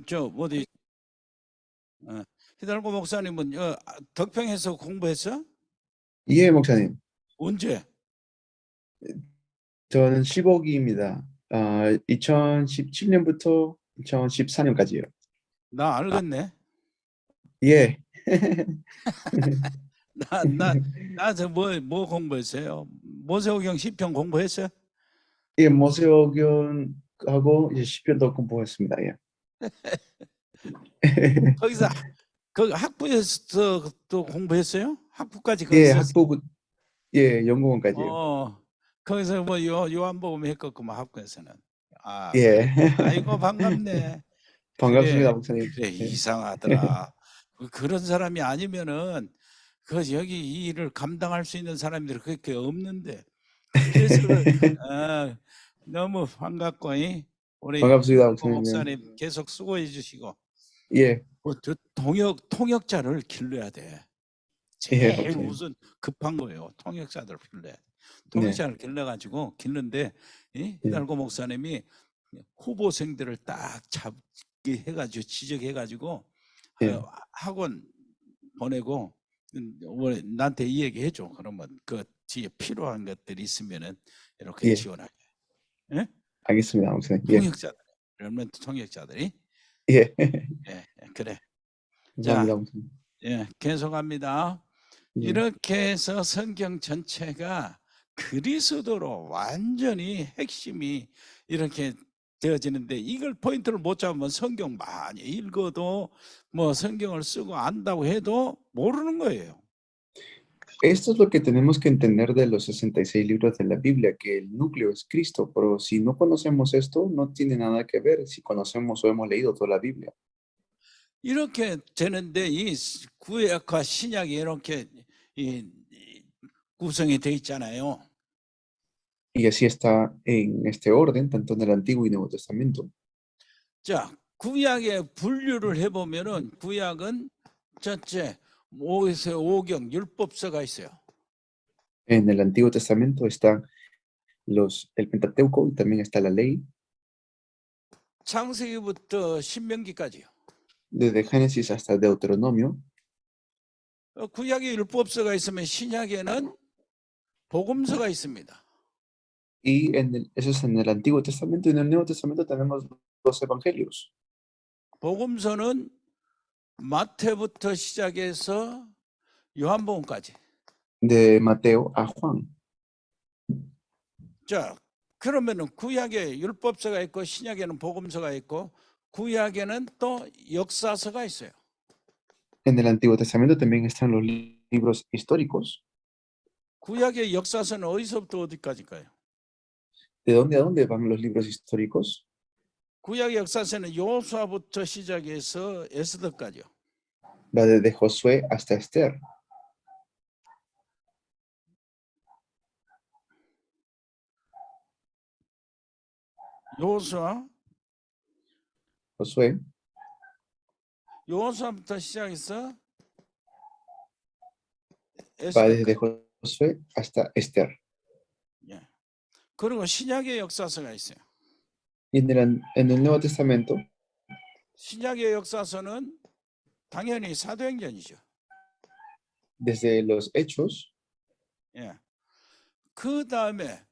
저 어디 히달고 목사님은 덕평에서 공부했어? 예, 목사님. 언제? 저는 10억입니다. 2017년부터 2014년까지요. 나 알겠네. 예. 나저뭐 공부했어요? 모세오경 시편 공부했어요? 예, 모세오경하고 이제 시편도 공부했습니다. 예. 거기서 그 학부에서 또 공부했어요? 학부까지 예, 거기서 학부부, 예, 연구원까지요. 거기서 뭐 요한복음 했겠구만 학부에서는. 그래. 예. 아이고 반갑네. 그래 반갑습니다, 목사님. 그래 예. 이상하더라. 그런 사람이 아니면은 여기 이 일을 감당할 수 있는 사람들이 그렇게 없는데. 그래서 너무 반갑고 우리 반갑습니다, 고 목사님. 목사님 계속 수고해 주시고 예, 저 통역자를 길러야 돼. 예, 제일 목사님. 우선 급한 거예요. 통역자들 길러야 돼. 네, 통역자를 길러가지고 길는데 예, 히달고 목사님이 후보생들을 딱 잡게 해가지고 지적해가지고 예, 학원 보내고 나한테 이 얘기 해줘. 그러면 그 뒤에 필요한 것들이 있으면은 이렇게 예. 지원하게. 예? 알겠습니다, 목사님. 예, 통역자들, 렘넌트 통역자들이. 예. 예, 그래. 자, 감사합니다, 목사님. 계속합니다. 예. 이렇게 해서 성경 전체가 그리스도로 완전히 핵심이 이렇게 되어지는데 이걸 포인트를 못 잡으면 성경 많이 읽어도 뭐 성경을 쓰고 안다고 해도 모르는 거예요. Esto es lo que tenemos que entender de los 66 libros de la Biblia, que el núcleo es Cristo, pero si no conocemos esto, no tiene nada que ver si conocemos o hemos leído toda la Biblia. 이렇게 되는데 이 구약과 신약이 이렇게 구성이 되어 있잖아요. Y así está en este orden, tanto en el Antiguo y Nuevo Testamento. 자, 구약의 분류를 해보면은 구약은 첫째 모세오경 율법서가 있어요. En el Antiguo Testamento está el Pentateuco y también está la ley, 창세기부터 신명기까지요. desde Génesis hasta Deuteronomio. 구약에 율법서가 있으면 신약에는 복음서가 있습니다. Y eso es en el Antiguo Testamento y en el Nuevo Testamento tenemos los evangelios. 복음서는 마태부터 시작해서 요한복음까지. De Mateo a Juan. 자, 그러면은 구약에 율법서가 있고 신약에는 복음서가 있고 구약에는 또 역사서가 있어요. En el Antiguo Testamento también están los libros históricos. 구약의 역사서는 어디서부터 어디까지일까요? ¿De dónde a dónde van los libros históricos? 구약의 역사서는 여호수아부터 시작해서 에스더까지요. Va desde Josué hasta Esther. Josué. 여호수아부터 시작해서 Va desde 에스더까지. Josué hasta Esther. 예. 그리고 신약의 역사서가 있어요. Y en el Nuevo Testamento, 신약의 역사서는 당연히 사도행전이죠. desde los Hechos, 예. 그 다음에 son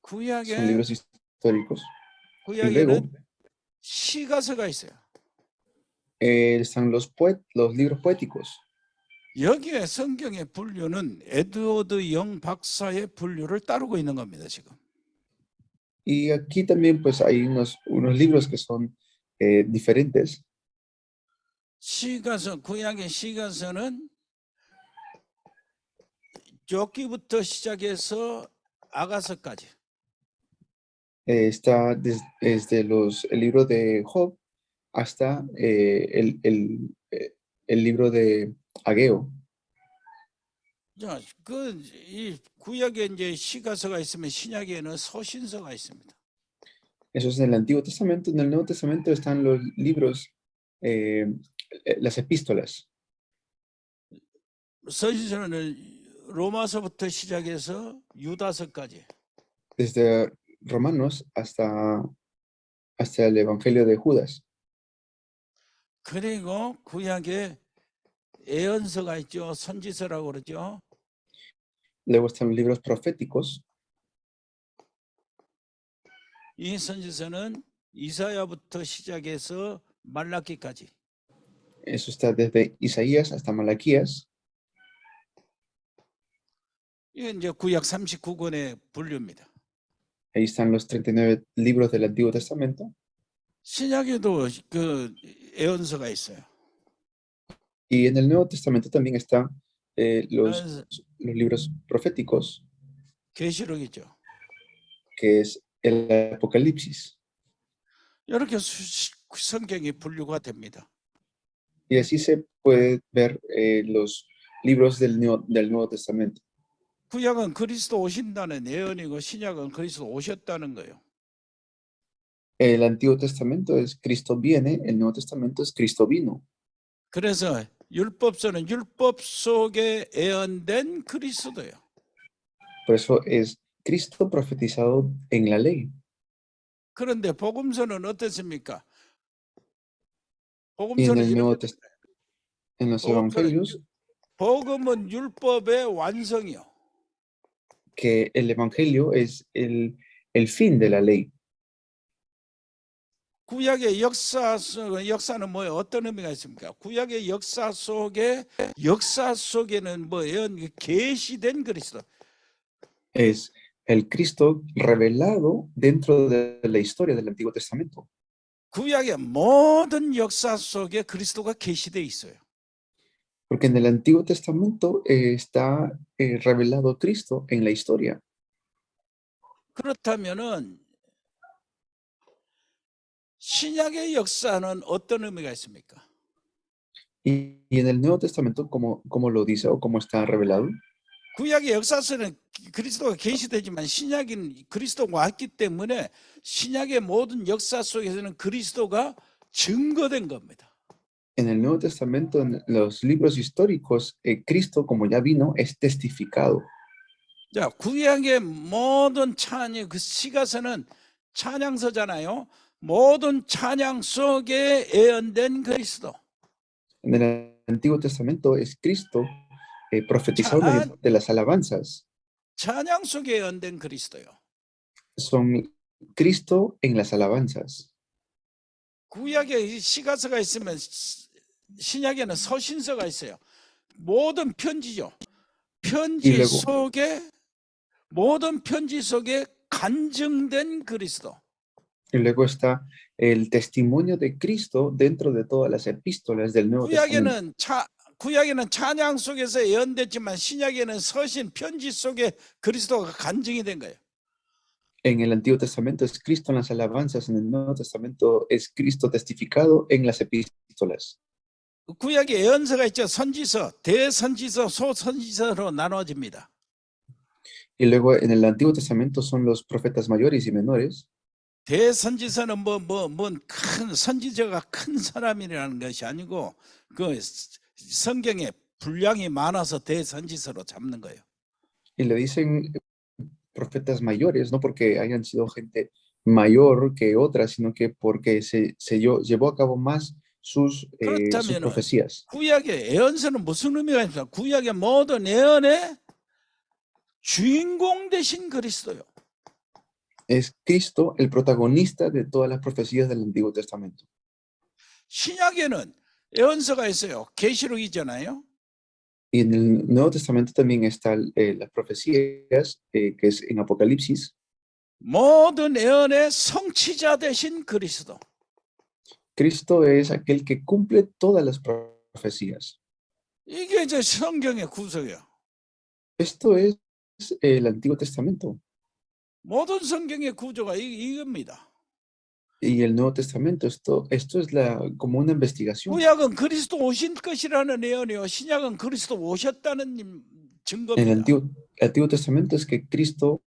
구약에 libros históricos. Y 구약에는 luego 시가서가 있어요. están los libros poéticos. 여기에 성경의 분류는 에드워드 영 박사의 분류를 따르고 있는 겁니다, 지금. Y aquí también pues hay unos libros que son diferentes. 시가서, 구약의 시가서는 욥기부터 시작해서 아가서까지. Está desde el libro de Job hasta el libro de Ageo. 자, 이 구약에 이제 시가서가 있으면 신약에는 서신서가 있습니다. Eso es en el Antiguo Testamento. En el Nuevo Testamento están los libros, las epístolas. 서신서는 로마서부터 시작해서 유다서까지. Desde Romanos hasta el Evangelio de Judas. 그리고 구약에 예언서가 있죠. 선지서라고 그러죠. Luego están los libros proféticos. 이 선지서는 이사야부터 시작해서 말라기까지. Eso está desde Isaías hasta Malaquías. 이게 이제 구약 39권의 분류입니다. Ahí están los 39 libros del Antiguo Testamento. 신약에도 그 예언서가 있어요. Y en el Nuevo Testamento también están los 그래서 libros proféticos, 계시록이죠. que es el Apocalipsis. 이렇게 성경이 분류가 됩니다. Y así se puede ver los libros del Nuevo Testamento. 구약은 그리스도 오신다는 예언이고 신약은 그리스도 오셨다는 거예요. El Antiguo Testamento es Cristo viene, el Nuevo Testamento es Cristo vino. 그래서 율법서는 율법 속에 예언된 그리스도예요. Por eso es Cristo profetizado en la ley. 그런데 복음서는 어떻습니까? Y en 복음서는 el Nuevo 이렇게 en los 복음서는 evangelios, 복음은 율법의 완성이요. que el evangelio es el fin de la ley. 구약의 역사는 뭐예요? 어떤 의미가 있습니까? 구약의 역사 속에는 뭐예요? 계시된 그리스도. Es el Cristo revelado dentro de la historia del Antiguo Testamento. 구약의 모든 역사 속에 그리스도가 계시되어 있어요. Porque en el Antiguo Testamento está revelado Cristo en la historia. 그렇다면은 신약의 역사는 어떤 의미가 있습니까? Y en el Nuevo Testamento, ¿cómo lo dice o cómo está revelado? 구약의 역사서는 그리스도가 계시되지만 신약은 그리스도가 왔기 때문에 신약의 모든 역사 속에서는 그리스도가 증거된 겁니다. En el Nuevo Testamento, en los libros históricos, Cristo, como ya vino, es testificado. 자, 구약의 모든 그 시가서는 찬양서잖아요. 모든 찬양 속에 예언된 그리스도. En el Antiguo Testamento es Cristo profetizado mediante las alabanzas. 찬양 속에 예언된 그리스도요. Son Cristo en las alabanzas. 구약에 시가서가 있으면 신약에는 서신서가 있어요. 모든 편지죠. 편지 속에 모든 편지 속에 간증된 그리스도. Y luego está el testimonio de Cristo dentro de todas las epístolas del Nuevo Testamento. 구약에는 찬양 속에서 예언됐지만 신약에는 서신 편지 속에 그리스도가 간증이 된 거예요. En el Antiguo Testamento es Cristo en las alabanzas, en el Nuevo Testamento es Cristo testificado en las epístolas. 구약에 예언서가 있죠. 선지서, 대선지서, 소선지서로 나눠집니다. Y luego en el Antiguo Testamento son los profetas mayores y menores. 대선지서는 큰 선지자가 큰 사람이라는 것이 아니고 그 성경에 분량이 많아서 대선지서로 잡는 거예요. Y le dicen profetas mayores, no porque hayan sido gente mayor que otras, sino que porque se llevó a cabo más sus profecías. 구약의 예언서는 무슨 의미가 있습니까? 구약의 모든 예언의 주인공 되신 그리스도요. Es Cristo el protagonista de todas las profecías del Antiguo Testamento. 신약에는 예언서가 있어요. 계시록이잖아요. Y en el Nuevo Testamento también están las profecías, que es en Apocalipsis. 모든 예언의 성취자 되신 그리스도. Cristo es aquel que cumple todas las profecías. 이게 이제 성경의 구석이에요. Esto es el Antiguo Testamento. 모든 성경의 구조가 이겁니다. Y el Nuevo Testamento, esto es como una investigación. 구약은 그리스도 오신 것이라는 예언이요. 신약은 그리스도 오셨다는 증거입니다. El Antiguo Testamento es que Cristo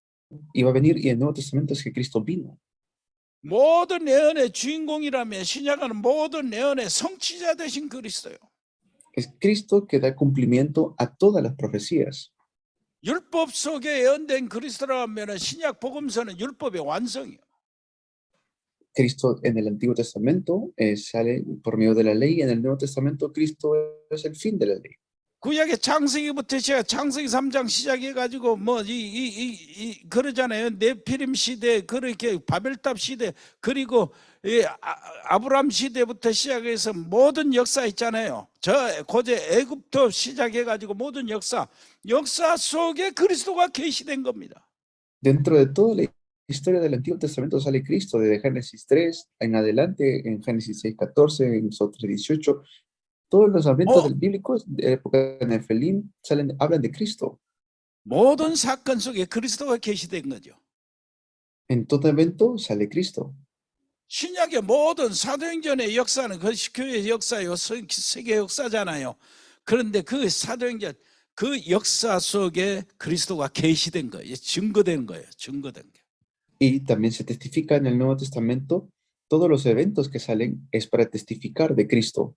iba a venir y el Nuevo Testamento es que Cristo vino. 모든 예언의 주인공이라면 신약은 모든 예언의 성취자 되신 그리스도요. Es Cristo que da cumplimiento a todas las profecías. 율법 속에 예언된 그리스도라면 신약 복음서는 율법의 완성이요. Cristo en el Antiguo Testamento sale por medio de la ley. En el Nuevo Testamento Cristo es el fin de la ley. 구약의 창세기부터 시작, 창세기 3장 시작해가지고 뭐 그러잖아요. 네피림 시대, 그렇게 바벨탑 시대, 그리고 아브람 시대부터 시작해서 모든 역사 있잖아요. 저 고대 애굽도 시작해가지고 모든 역사 속에 그리스도가 계시된 겁니다. Dentro de toda la historia del Antiguo Testamento sale Cristo, desde Génesis 3 en adelante, en Génesis 6:14, en Éxodo 3:18. Todos los eventos bíblicos de época de Nefelim hablan de Cristo. 모든 사건 속에 그리스도가 계시된 거죠. En todo evento sale Cristo. 신약의 모든 사도행전의 역사는 그 교회의 역사요, 세계 역사잖아요. 그런데 그 사도행전 그 역사 속에 그리스도가 계시된 거예요. 증거된 거예요. 증거된 게. Y también se testifica en el Nuevo Testamento, todos los eventos que salen es para testificar de Cristo.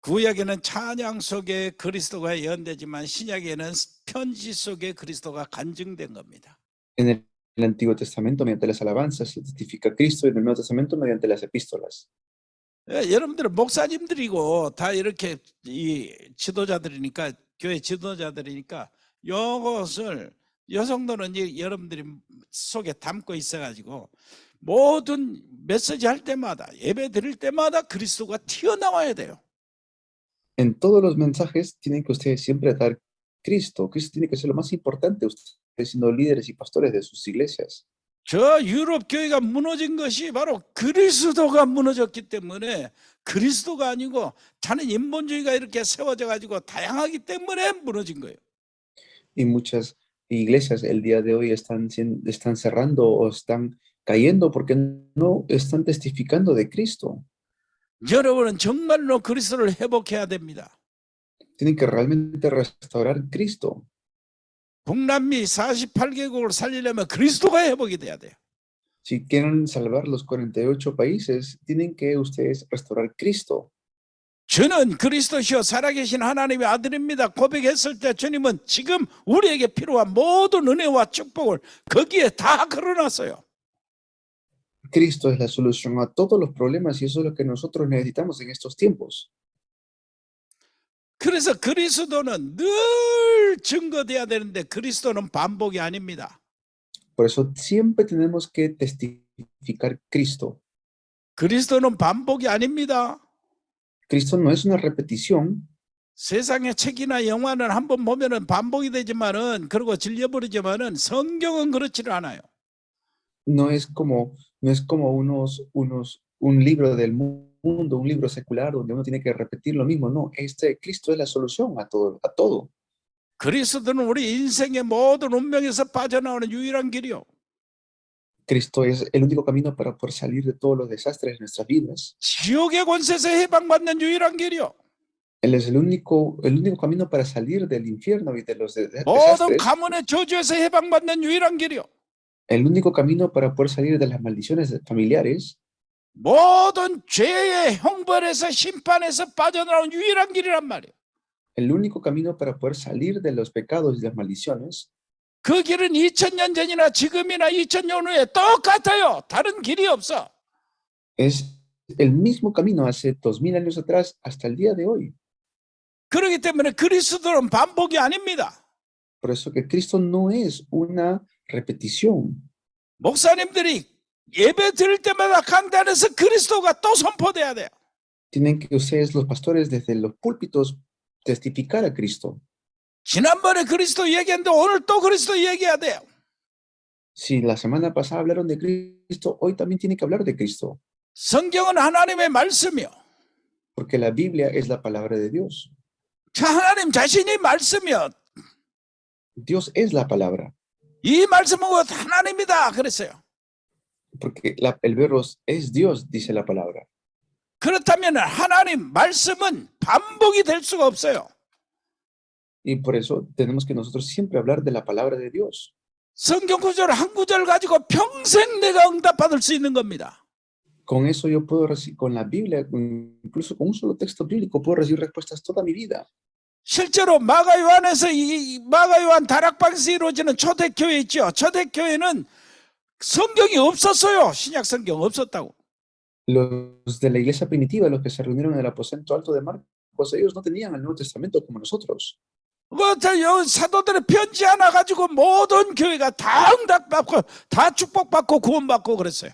구약에는 찬양 속에 그리스도가 예언되지만 신약에는 편지 속에 그리스도가 간증된 겁니다. En el Antiguo Testamento, mediante las alabanzas, se testifica a Cristo, y en el Nuevo Testamento, mediante las epístolas. 여러분들은 목사님들이고 다 이렇게 이 지도자들이니까, 교회 지도자들이니까 이것을 여성도는 여러분들이 속에 담고 있어가지고 모든 메시지 할 때마다, 예배 드릴 때마다 그리스도가 튀어나와야 돼요. En todos los mensajes tienen que ustedes siempre dar Cristo. Cristo tiene que ser lo más importante, ustedes siendo líderes y pastores de sus iglesias. 저 유럽 교회가 무너진 것이 바로 그리스도가 무너졌기 때문에, 그리스도가 아니고 자는 인본주의가 이렇게 세워져 가지고 다양하기 때문에 무너진 거예요. Y muchas iglesias el día de hoy están cerrando o están cayendo porque no están testificando de Cristo. 여러분은 정말로 그리스도를 회복해야 됩니다. Tienen que realmente restaurar Cristo. 북남미 48개국을 살리려면 그리스도가 회복이 돼야 돼요. Si quieren salvar los 48 países, tienen que ustedes restaurar Cristo. 저는 그리스도시요 살아계신 하나님의 아들입니다 고백했을 때 주님은 지금 우리에게 필요한 모든 은혜와 축복을 거기에 다 걸어놨어요. Cristo es la solución a todos los problemas y eso es lo que nosotros necesitamos en estos tiempos. 그래서 그리스도는 늘 증거돼야 되는데 그리스도는 반복이 아닙니다. Por eso siempre tenemos que testificar Cristo. 그리스도는 반복이 아닙니다. Cristo no es una repetición. 세상의 책이나 영화는 한번 보면은 반복이 되지만은, 그리고 질려버리지만은 성경은 그렇지는 않아요. No es como un libro del mundo, un libro secular donde uno tiene que repetir lo mismo. No, Cristo es la solución a todo. 그리스도는 우리 인생의 모든 운명에서 빠져나오는 유일한 길이요. Cristo es el único camino para poder salir de todos los desastres de nuestras vidas. 지옥의 권세에서 해방받는 유일한 길이요. Él es el único camino para salir del infierno y de los 모든 desastres. 가문의 저주에서 해방받는 유일한 길이요. El único camino para poder salir de las maldiciones familiares. 모든 죄의 형벌에서 심판에서 빠져나오는 유일한 길이란 말이에요. El único camino para poder salir de los pecados y las maldiciones. 그 길은 2000년 전이나 지금이나 2000년 후에 똑같아요. 다른 길이 없어. Es el mismo camino hace 2000 años atrás hasta el día de hoy. 그렇기 때문에 그리스도는 반복이 아닙니다. Por eso que Cristo no es una repetición. 목사님들이 예배 드릴 때마다 강단에서 그리스도가 또 선포돼야 돼요. Tienen que ustedes, los pastores, desde los púlpitos, testificar a Cristo. 지난번에 그리스도 얘기했는데 오늘 또 그리스도 얘기해야 돼요. Si la semana pasada hablaron de Cristo, hoy también tienen que hablar de Cristo. 성경은 하나님의 말씀이요. Porque la Biblia es la palabra de Dios. 하나님 자신이 말씀이요. Dios es la palabra. 이 말씀은 하나님이다 그랬어요. Porque el verbo es Dios, dice la palabra. 그렇다면 하나님 말씀은 반복이 될 수가 없어요. Y por eso tenemos que nosotros siempre hablar de la palabra de Dios. 성경 구절 한 구절 가지고 평생 내가 응답받을 수 있는 겁니다. Con eso yo puedo recibir, con la Biblia, incluso con un solo texto bíblico, puedo recibir respuestas toda mi vida. 실제로 마가요한에서 이 마가요한 다락방에서 이루어지는 초대교회 있죠. 초대교회는 성경이 없었어요. 신약 성경 없었다고. Los de la iglesia primitiva, los que se reunieron en el aposento alto de Marcos, ellos no tenían el Nuevo Testamento como nosotros. 사도들의 편지 하나 가지고 모든 교회가 다 응답받고 다 축복받고 구원받고 그랬어요.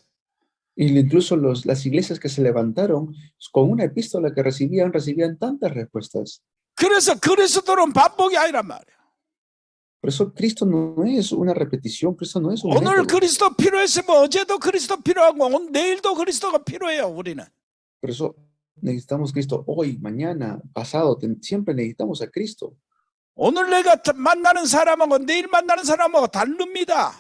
Y incluso las iglesias que se levantaron con una epístola que recibían tantas respuestas. 그래서 그리스도는 반복이 아니란 말이에요. Por eso Cristo no es una repetición, Cristo no es un 오늘 método. 그리스도 필요했으면 어제도 그리스도 필요하고 오늘 내일도 그리스도가 필요해요. 우리는. Por eso necesitamos Cristo hoy, mañana, pasado, siempre necesitamos a Cristo. 오늘 내가 만나는 사람하고 내일 만나는 사람하고 다릅니다.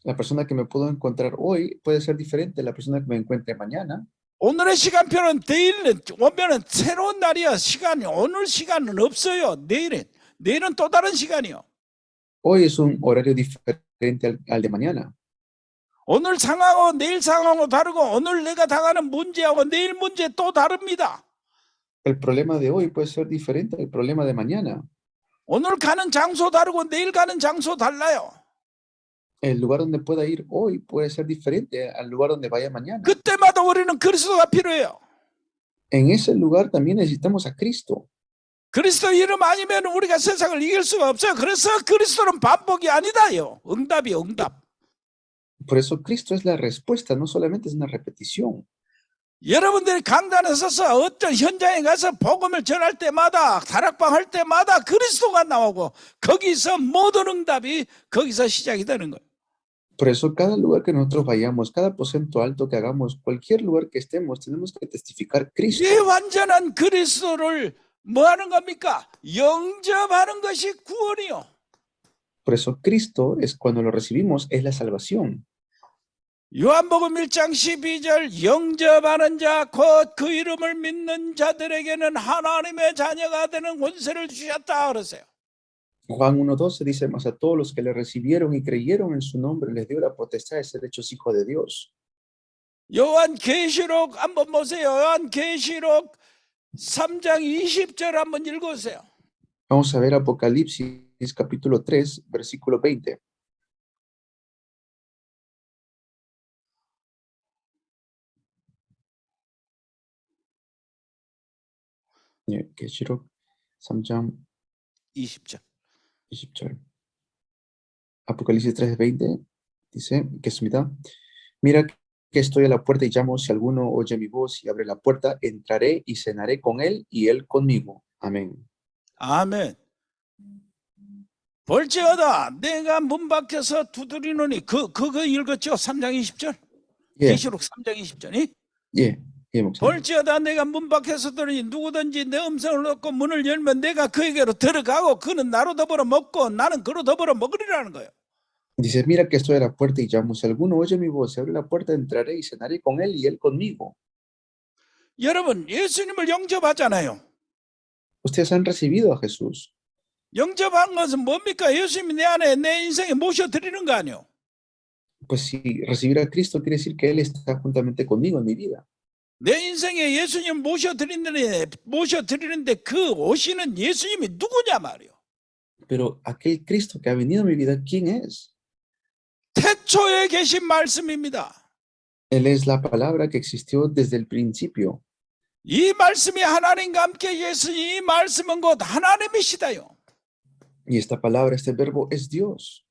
La persona que me puedo encontrar hoy puede ser diferente de la persona que me encuentre mañana. 오늘의 시간표는 내일 오면은 새로운 날이야. 시간이 오늘 시간은 없어요. 내일은 또 다른 시간이요. Hoy es un horario diferente al de mañana. 오늘 상황하고 내일 상황하고 다르고 오늘 내가 당하는 문제하고 내일 문제 또 다릅니다. El problema de hoy puede ser diferente al problema de mañana. 오늘 가는 장소 다르고 내일 가는 장소 달라요. El lugar donde pueda ir hoy puede ser diferente al lugar donde vaya mañana. 그때마다 우리는 그리스도가 필요해요. En ese lugar también necesitamos a Cristo. 그리스도 이름 아니면 우리가 세상을 이길 수가 없어요. 그래서 그리스도는 반복이 아니다요. 응답이요, 응답. Por eso Cristo es la respuesta, no solamente es una repetición. 여러분들이 강단에 서서 어떤 현장에 가서 복음을 전할 때마다 다락방 할 때마다 그리스도가 나오고 거기서 모든 응답이 거기서 시작이 되는 거예요. Por eso cada lugar que nosotros vayamos, cada aposento alto que hagamos, cualquier lugar que estemos, tenemos que testificar Cristo. 이 완전한 그리스도를 뭐 하는 겁니까? 영접하는 것이 구원이요. Por eso Cristo es cuando lo recibimos, es la salvación. 요한복음 1장 12절 영접하는 자 곧 그 이름을 믿는 자들에게는 하나님의 자녀가 되는 권세를 주셨다 그러세요. Juan 1:12 dice, mas a todos los que le recibieron y creyeron en su nombre les dio la potestad de ser hechos hijos de Dios. 요한계시록 한번 보세요. 요한계시록 3장 20절 한번 읽어보세요. Vamos a ver Apocalipsis capítulo 3, versículo 20. 계시록 3장 20절. 20절. Apocalipsis 3:20 dice, 계십니다. Mira que estoy a la puerta y llamo, si alguno oye mi voz y abre la puerta, entraré y cenaré con él y él conmigo. Amén. 아멘. 볼지어다 내가 문 밖에서 두드리노니 그거 읽었죠? 3장 20절. 예, 계시록 3장 20절이 예, 목사님. 볼지어다 내가 문 밖에서 들으니 누구든지 내 음성을 듣고 문을 열면 내가 그에게로 들어가고 그는 나로 더불어 먹고 나는 그로 더불어 먹으리라는 거예요. Dice, mira que estoy a la puerta y llamo, si alguno oye mi voz y abre la puerta, entraré y cenaré con él y él conmigo. 여러분 예수님을 영접하잖아요. Ustedes han recibido a Jesús. 영접한 것은 뭡니까? 예수님이 내 안에 내 인생에 모셔드리는 거 아니에요. Pues si recibir a Cristo quiere decir que Él está juntamente conmigo en mi vida. 내 인생에 예수님 모셔드리는데 그 오시는 예수님이 누구냐 말이에요. Pero aquel Cristo que ha venido a mi vida, ¿quién es? 태초에 계신 말씀입니다. Él es la palabra que existió desde el principio. 이 말씀이 하나님과 함께 계시니 이 말씀은 곧 하나님이시다요. Y esta palabra, este verbo es Dios.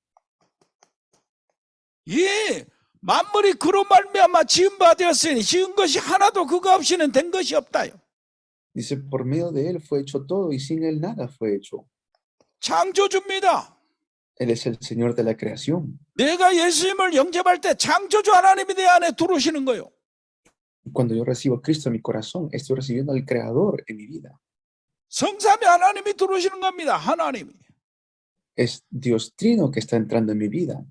예, 만물이 그로 말미암아 지은 바 되었으니 지은 것이 하나도 그가 없이는 된 것이 없다요. Dice, por medio de Él fue hecho todo y sin Él nada fue hecho. 창조주입니다. Él es el Señor de la creación. 내가 예수님을 영접할 때 창조주 하나님이 내 안에 들어오시는 거예요. Cuando yo recibo a Cristo en mi corazón, estoy recibiendo al Creador en mi vida. 성삼위 하나님이 들어오시는 겁니다. 하나님이. Es Dios Trino que está entrando en mi vida.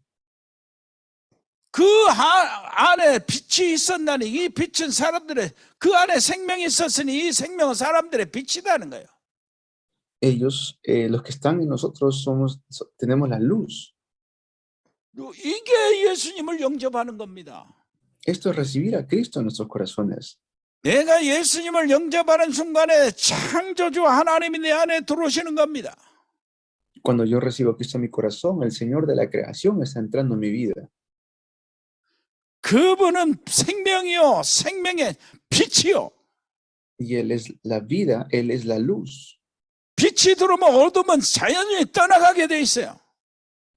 그 안에 빛이 있었나니 이 빛은 사람들의 그 안에 생명이 있었으니 이 생명은 사람들의 빛이라는 거예요. Ellos, los que están en nosotros, tenemos la luz. 이게 예수님을 영접하는 겁니다. Esto es recibir a Cristo en nuestros corazones. 내가 예수님을 영접하는 순간에 창조주 하나님이 내 안에 들어오시는 겁니다. Cuando yo recibo a Cristo en mi corazón, el Señor de la creación está entrando en mi vida. 그분은 생명이요, 생명의 빛이요. Y Él es la vida, Él es la luz. 빛이 들어오면 어둠은 자연히 떠나가게 돼 있어요.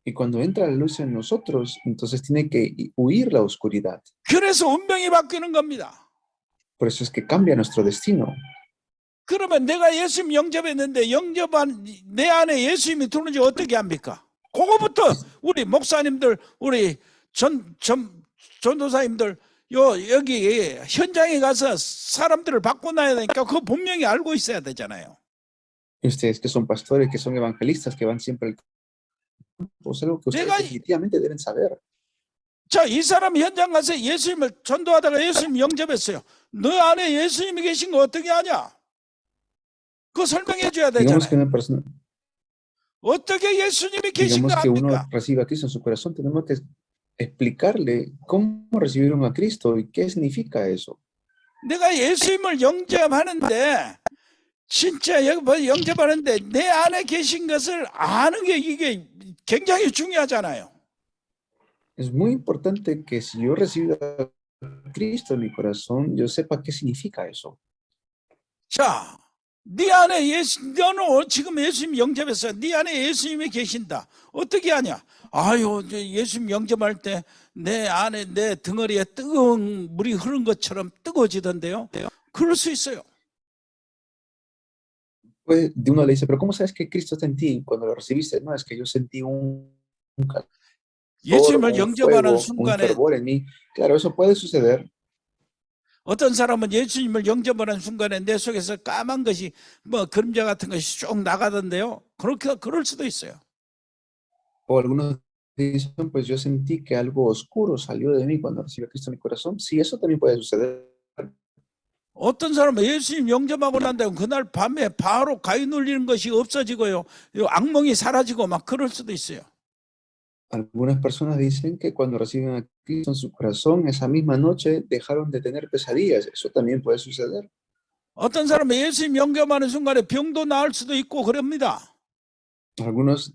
Y cuando entra la luz en nosotros, entonces tiene que huir la oscuridad. 그래서 운명이 바뀌는 겁니다. Por eso es que cambia nuestro destino. 그러면 내가 예수님 영접했는데 영접한 내 안에 예수님이 들어오는지 어떻게 합니까? 그거부터 우리 목사님들, 우리 전도사님들 여기 현장에 가서 사람들을 바꿔놔야 되니까 그거 분명히 알고 있어야 되잖아요. Y ustedes que son pastores, que son evangelistas, que van siempre al campo, es algo que ustedes definitivamente deben saber. 자, 이 사람 현장 가서 예수님을 전도하다가 예수님 영접했어요. 너 안에 예수님이 계신 거 어떻게 아냐? 그거 설명해 줘야 Digamos que 되잖아요. una persona, 어떻게 예수님이 계신 거 digamos que uno 압니까? recibe a Cristo en su corazón, tenemos que explicarle cómo recibieron a Cristo y qué significa eso. 내가 예수님을 영접하는데 진짜 영접하는데 내 안에 계신 것을 아는 게 이게 굉장히 중요하잖아요. Es muy importante que si yo recibo a Cristo en mi corazón, yo sepa qué significa eso. 자, 네 안에 너는 지금 예수님 영접했어. 네 안에 예수님이 계신다. 어떻게 하냐? 아유, 예수님 영접할 때 내 안에 내 덩어리에 뜨거운 물이 흐른 것처럼 뜨거워지던데요. 그럴 수 있어요. Pues de uno le dice, pero ¿cómo sabes que Cristo está en ti cuando lo recibiste? No, es que yo sentí un calor, 예수님을 un 영접하는 fuego, un 순간에 fervor en mí. Claro, eso puede suceder. 어떤 사람은 예수님을 영접하는 순간에 내 속에서 까만 것이 뭐 그림자 같은 것이 쭉 나가던데요. 그럴 수도 있어요. O algunos dicen, pues yo sentí que algo oscuro salió de mí cuando recibí a Cristo en mi corazón. Sí, eso también puede suceder. 어떤 사람은 예수님 영접하고 난 다음에 그날 밤에 바로 가위 눌리는 것이 없어지고요. 악몽이 사라지고 막 그럴 수도 있어요. Algunas personas dicen que cuando reciben a Cristo en su corazón, esa misma noche dejaron de tener pesadillas. Eso también puede suceder. 어떤 사람은 예수님 영접하는 순간에 병도 나을 수도 있고 그럽니다. Algunos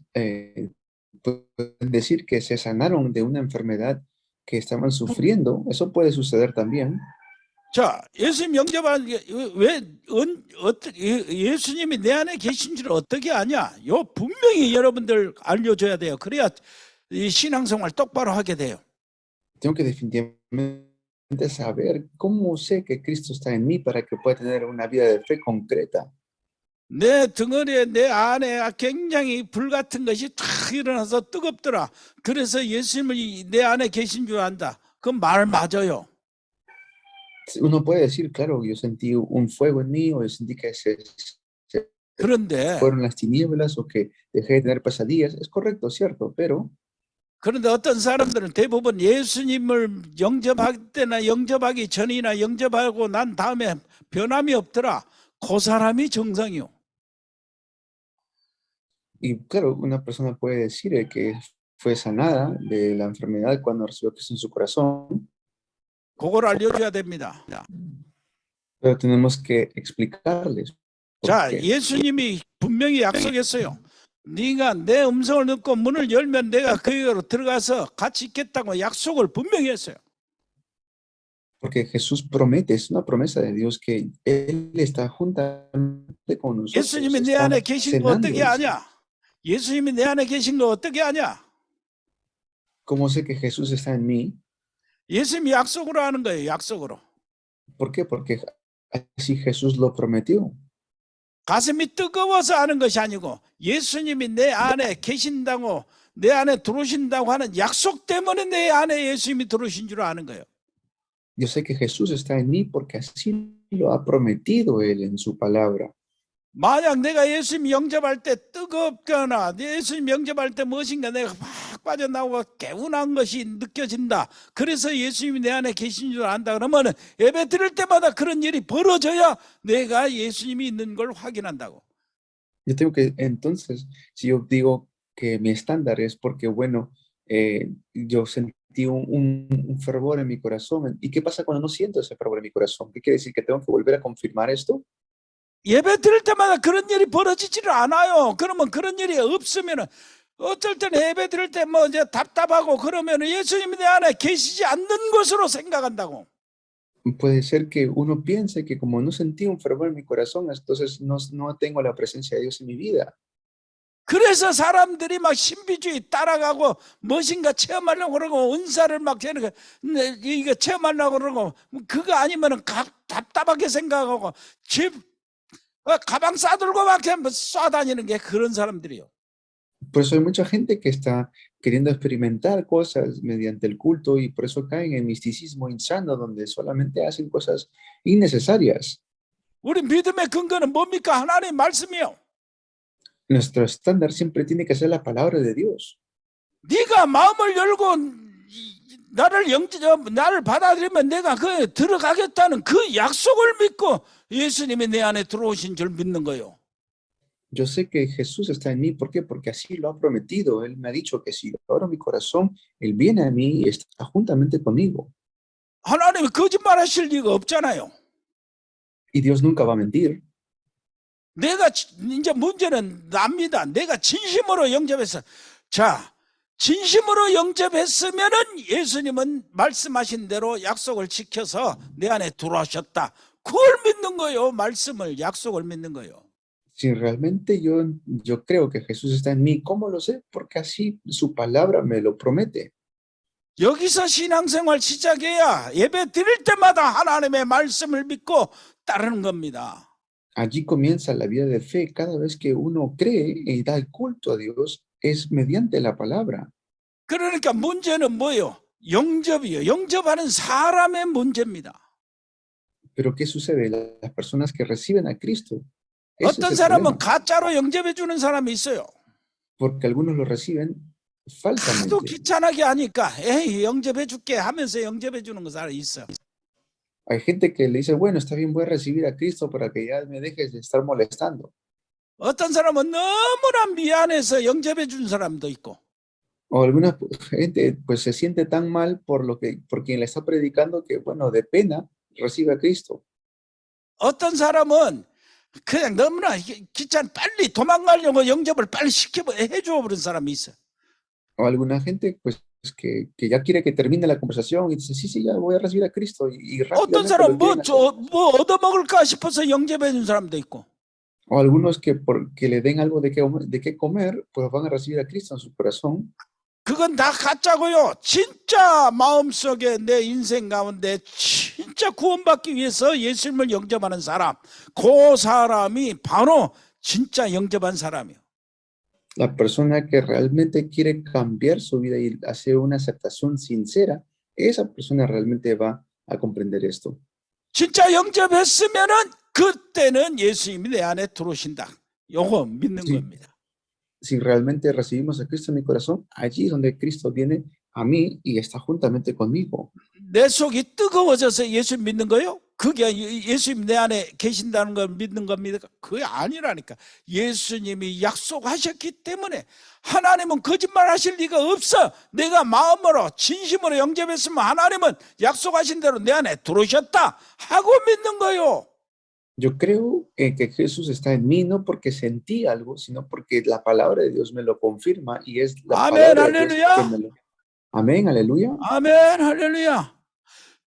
pueden decir que se sanaron de una enfermedad que estaban sufriendo. Eso puede suceder también. 자, 예수님 영접한 예수님이 내 안에 계신 줄 어떻게 아냐? 요 분명히 여러분들 알려줘야 돼요. 그래야 이 신앙생활 똑바로 하게 돼요. Tengo que definitivamente saber cómo sé que Cristo está en mí para que pueda tener una vida de fe concreta. 내 덩어리에 내 안에 굉장히 불 같은 것이 탁 일어나서 뜨겁더라. 그래서 예수님이 내 안에 계신 줄 안다. 그 말 맞아요. Uno puede decir, claro, yo sentí un fuego en mí, o yo sentí que se 그런데 fueron las tinieblas, o que dejé de tener pesadillas. Es correcto, cierto, pero 그런데 어떤 사람들은 대부분 예수님을 영접할 때나 영접하기 전이나 영접하고 난 다음에 변함이 없더라. 그 사람이 정상이요. y claro, una persona puede decir que fue sanada de la enfermedad cuando recibió a Cristo en su corazón, 그걸 알려줘야 됩니다. pero tenemos que explicarles. 자, Porque 예수님이 분명히 약속했어요. 네가 내 음성을 듣고 문을 열면 내가 그에게로 들어가서 같이 있겠다고 약속을 분명히 했어요. Porque Jesús promete, es una promesa de Dios que Él está juntamente con nosotros. 예수님이 내 Está 안에 계신 거 cenando, 어떻게 dice. 아냐? 예수님이 내 안에 계신 거 어떻게 아냐? ¿Cómo sé que Jesús está en mí? 예수님이 약속으로 하는 거예요. 약속으로. ¿Por qué? Porque así Jesús lo prometió. 가슴이 뜨거워서 하는 것이 아니고 예수님이 내 안에 계신다고 내 안에 들어오신다고 하는 약속 때문에 내 안에 예수님이 들어오신 줄 아는 거예요. Yo sé que Jesús está en mí porque así lo ha prometido Él en su palabra. 만약 내가 예수님 영접할 때 뜨겁거나 예수님 영접할 때 무엇인가 내가 막 빠져나오고 개운한 것이 느껴진다. 그래서 예수님이 내 안에 계신 줄 안다. 그러면 예배 드릴 때마다 그런 일이 벌어져야 내가 예수님이 있는 걸 확인한다고. Yo tengo que, entonces, si yo digo que mi estándar es porque, bueno, yo sentí un fervor en mi corazón. ¿Y qué pasa cuando no siento ese fervor en mi corazón? ¿Qué quiere decir? ¿Que tengo que volver a confirmar esto? 예배 드릴 때마다 그런 일이 벌어지지를 않아요. 그러면 그런 일이 없으면 어쩔 때는 예배 드릴 때 뭐 이제 답답하고 그러면 예수님이 내 안에 계시지 않는 것으로 생각한다고. Puede ser que uno piense que como no sentí un fervor en mi corazón, entonces no tengo la presencia de Dios en mi vida. 그래서 사람들이 막 신비주의 따라가고 무엇인가 체험하려고 그러고 은사를 막 이거 체험하려고 그러고 그거 아니면은 답답하게 생각하고 집 가방 싸들고 막 쏴다니는 게 그런 사람들이요. Por eso hay mucha gente que está queriendo experimentar cosas mediante el culto y por eso caen en misticismo insano donde solamente hacen cosas innecesarias. 우리 믿음의 근거는 뭡니까? 하나님의 말씀이요. Nuestro estándar siempre tiene que ser la palabra de Dios. 네가 마음을 열고 나를 받아들이면 내가 그 들어가겠다는 그 약속을 믿고 예수님이 내 안에 들어오신 줄 믿는 거예요. Yo sé que Jesús está en mí. ¿Por qué? Porque así lo ha prometido. Él me ha dicho que si abro mi corazón, Él viene a mí y está juntamente conmigo. 하나님이 거짓말하실 리가 없잖아요. Y Dios nunca va a mentir. 내가 이제 문제는 납니다. 내가 진심으로 영접했어. 자, 진심으로 영접했으면은 예수님은 말씀하신 대로 약속을 지켜서 내 안에 들어오셨다. 그걸 믿는 거예요. 말씀을, 약속을 믿는 거예요. Si realmente yo creo que Jesús está en mí, ¿cómo lo sé? Porque así su palabra me lo promete. 여기서 신앙생활 시작해야 예배 드릴 때마다 하나님의 말씀을 믿고 따르는 겁니다. Allí comienza la vida de fe. Cada vez que uno cree y da el culto a Dios, es mediante la palabra. 그러니까 문제는 뭐예요? 영접이요. 영접하는 사람의 문제입니다. Pero ¿qué sucede? Las personas que reciben a Cristo. Ese 어떤 es el 사람은 problema, 가짜로 영접해 주는 사람이 있어요. porque algunos lo reciben 하도 falsamente. 귀찮게 하니까 에이 영접해 줄게 하면서 영접해 주는 사람이 있어. Hay gente que le dice, bueno, está bien, voy a recibir a Cristo para que ya me dejes de estar molestando. 어떤 사람은 너무나 미안해서 영접해 준 사람도 있고. O alguna gente pues se siente tan mal por quien le está predicando que, bueno, de pena recibe a Cristo. 어떤 사람은 그냥 너무나 귀찮 빨리 도망가려고 영접을 빨리 해줘 버린 사람이 있어. O alguna gente pues que ya quiere que termine la conversación y dice, sí, sí, ya voy a recibir a Cristo y 어떤 rápidamente 사람 lo quieren hacer. 뭐 얻어먹을까 싶어서 영접해 준 사람도 있고. O algunos que porque le den algo de qué comer, pues van a recibir a Cristo en su corazón. 그건 다 가짜고요. 진짜 마음속에 내 인생 가운데 진짜 구원받기 위해서 예수님을 영접하는 사람, 그 사람이 바로 진짜 영접한 사람이에요. La persona que realmente quiere cambiar su vida y hacer una aceptación sincera, esa persona realmente va a comprender esto. 진짜 영접했으면은 그때는 예수님이 내 안에 들어오신다. 요거 믿는 Sí. 겁니다. Si realmente recibimos a Cristo en mi corazón, allí es donde Cristo viene a mí y está juntamente conmigo. 내 속이 뜨거워져서 예수님 믿는 거예요? 그게 예수님 내 안에 계신다는 걸 믿는 겁니다. 그게 아니라니까. 예수님이 약속하셨기 때문에 하나님은 거짓말 하실 리가 없어. 내가 마음으로 진심으로 영접했으면 하나님은 약속하신 대로 내 안에 들어오셨다 하고 믿는 거예요. Yo creo que Jesús está en mí no porque sentí algo, sino porque la palabra de Dios me lo confirma y es la 아멘, palabra de Dios 할렐루야. que me lo... Amén, aleluya. 아멘, 할렐루야.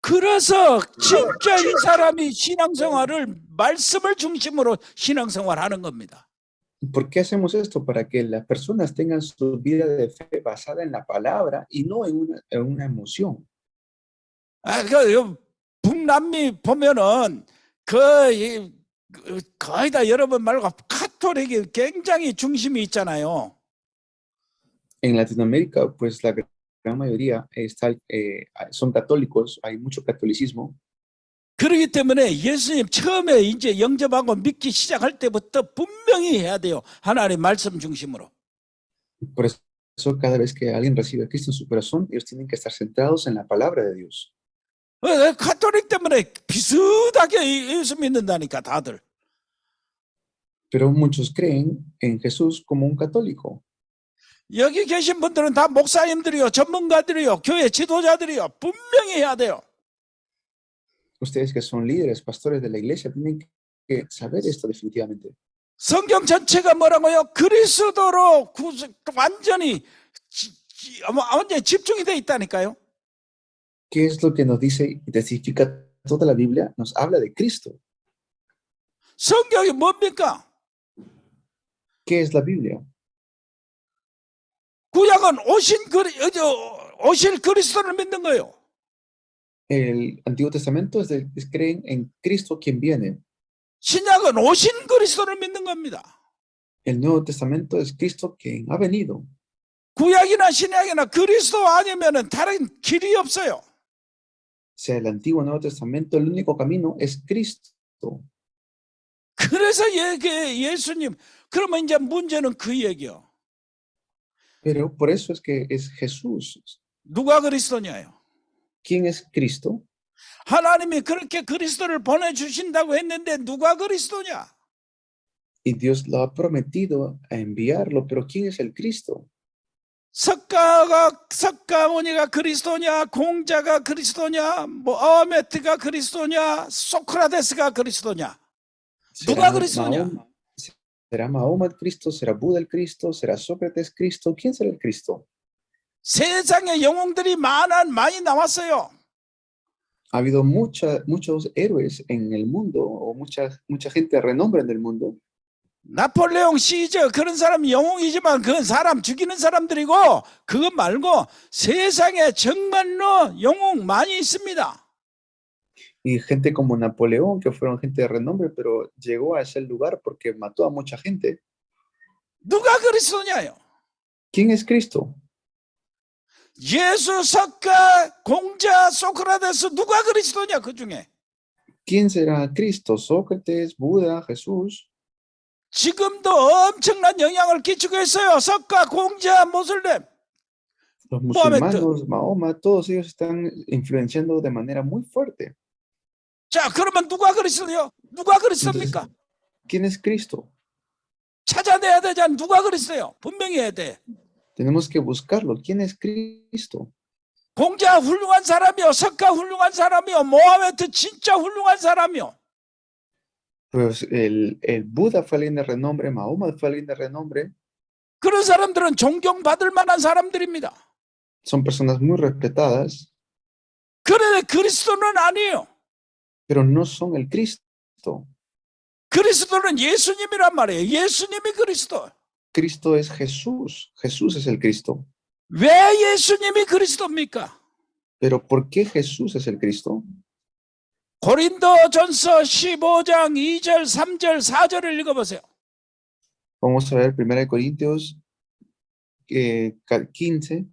그래서 진짜 이 사람이 신앙생활을 말씀을 중심으로 신앙생활하는 겁니다. ¿Por qué hacemos esto? Para que las personas tengan su vida de fe basada en la palabra y no en una emoción. 북남미 보면은 거의 다 여러분 말고 카톨릭이 굉장히 중심이 있잖아요. En Latinoamérica, pues la gran mayoría son católicos, hay mucho catolicismo. 그렇기 때문에 예수님 처음에 이제 영접하고 믿기 시작할 때부터 분명히 해야 돼요. 하나님 말씀 중심으로. Por eso cada vez que alguien recibe a Cristo en su corazón, ellos tienen que estar centrados en la palabra de Dios. 카톨릭 때문에 비슷하게 예수 믿는다니까 다들. Pero muchos creen en Jesús como un católico. 여기 계신 분들은 다 목사님들이요, 전문가들이요, 교회 지도자들이요. 분명히 해야 돼요. Ustedes que son líderes, pastores de la iglesia, tienen que saber esto definitivamente. 성경 전체가 뭐라고요? 그리스도로 완전히 완전히 집중이 돼 있다니까요. ¿Qué es lo que nos dice y testifica toda la Biblia? Nos habla de Cristo. 성경이 뭡니까? ¿Qué es la Biblia? 구약은 오실 그리스도를 믿는 거예요. El Antiguo Testamento creen en Cristo quien viene. 신약은 오신 그리스도를 믿는 겁니다. El Nuevo Testamento es Cristo quien ha venido. 구약이나 신약이나 그리스도 아니면은 다른 길이 없어요. Sea el Antiguo o Nuevo Testamento, el único camino es Cristo. 그래서 예수님, 그러면 이제 문제는 그 얘기요. Pero por eso es que es Jesús. 누가 그리스도냐요? ¿Quién es Cristo? 하나님이 그렇게 그리스도를 보내주신다고 했는데 누가 그리스도냐? Y Dios lo ha prometido a enviarlo, pero ¿quién es el Cristo? 석가모니가 그리스도냐, 공자가 그리스도냐, 뭐 어메트가 그리스도냐, 소크라테스가 그리스도냐? 누가 그리스도냐? ¿Será Mahoma el Cristo? ¿Será Buda el Cristo? ¿Será Sócrates Cristo? ¿Quién será el Cristo? 세상에 영웅들이 많이 나왔어요. Ha habido muchos héroes en el mundo, o mucha gente de renombre en el mundo. 나폴레옹 시저 그런 사람 영웅이지만 그건 사람 죽이는 사람들이고, 그거 말고 세상에 정말로 영웅 많이 있습니다. Y gente como Napoleón, que fueron gente de renombre, pero llegó a ese lugar porque mató a mucha gente. 누가 그리스도냐요? ¿Quién es Cristo? 예수, 석가, 공자, 소크라테스 누가 그리스도냐 그 중에? ¿Quién será Cristo? ¿Sócrates, Buda, Jesús? 지금도 엄청난 영향을 끼치고 있어요. 석가, 공자, 모슬렘. Los musulmanes, Mahoma, todos ellos están influenciando de manera muy fuerte. 자, 그러면 누가 그리스도요? 누가 그리스도입니까? ¿Quién es Cristo? 찾아내야 되잖아. 누가 그리스도요? 분명히 해야 돼. Tenemos que buscarlo. ¿Quién es Cristo? 공자 훌륭한 사람이요, 석가 훌륭한 사람이요, 모하메트 진짜 훌륭한 사람이요. Pues el Buda fue alguien de renombre, Mahoma fue alguien de renombre. 그런 사람들은 존경받을 만한 사람들입니다. Son personas muy respetadas. 그런데 그리스도는 아니에요. Pero no son el Cristo. 그리스도는 예수님이란 말이에요. 예수님이 그리스도. Cristo es Jesús. Jesús es el Cristo. 왜 예수님이 그리스도입니까? Pero ¿por qué Jesús es el Cristo? 고린도전서 15장 2절, 3절, 4절을 읽어보세요. Vamos a ver 1 Corintios 15.